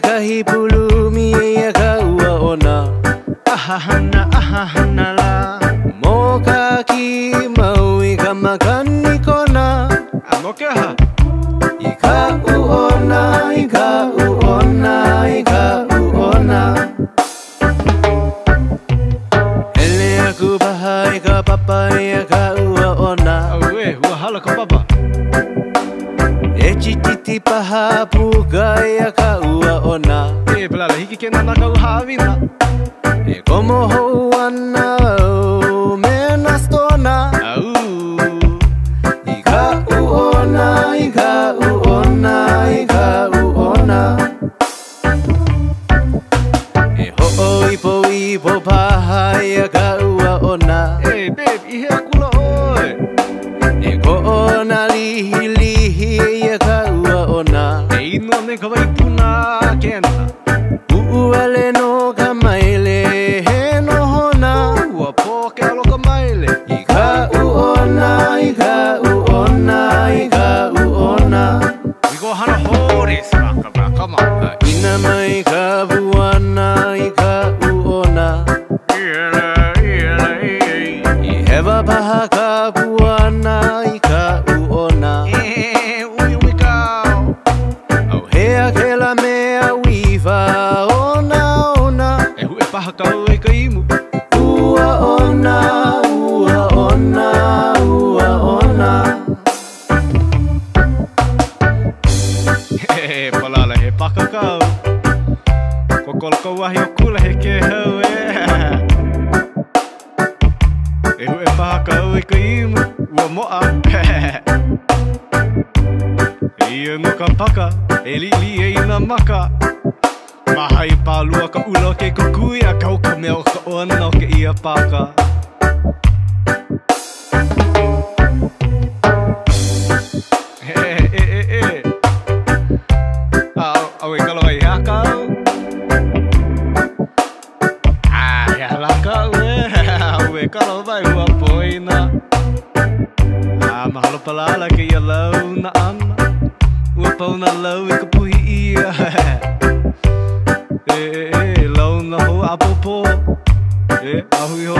kahi pulumi ia Kaʻu Ona. Ahahana la mo kaki maui ka makani kona. Moke aha. I Kaʻu Ona, i Kaʻu Ona, i Kaʻu Ona. Ele aku paha i ka papa ia Kaʻu Ona. Ua hala ka papa. E tititi paha puka ia Kaʻu Ona. Pelala hiki ke nana kau hawina. E komo hou ana au mena stona. I Kaʻu Ona, i Kaʻu Ona, i Kaʻu Ona. E ho'o ipo paha ia Kaʻu Ona. Babe, ihe akula oi. E ko'ona lihi ia Kaʻu Ona. Ino ne ka waipuna kena. U'uale no ka maile he no hona. Ua po ke alo ka maile. I Kaʻu Ona, i Kaʻu Ona, i Kaʻu Ona. We go hana hori saka bra, come on. Ina mai ka buana i Kaʻu Ona. I hewa paha ka buana i Kaʻu Ona. Ui kau. Au hea ke la mea wiwa ona ona. Hui paha kau e ka imu. Ua ona, ua ona, ua ona. Palala he paka kau. Kokolo kau wahi o kula he ke hau hui paha kau e ka imu. Ua moa. Ia no ka paka. E li e ina maka. Mahai pālua ka ula ke kukui a kau ka mea o ka ona o ke ia paka. Au e kalo ai hea kau. Hea la kau au e kalo vai hua poina. Mahalo palala ke ia lau na ana. Ua pau na lau i ka puhi ia. Lau na ho apopo. Ahui ho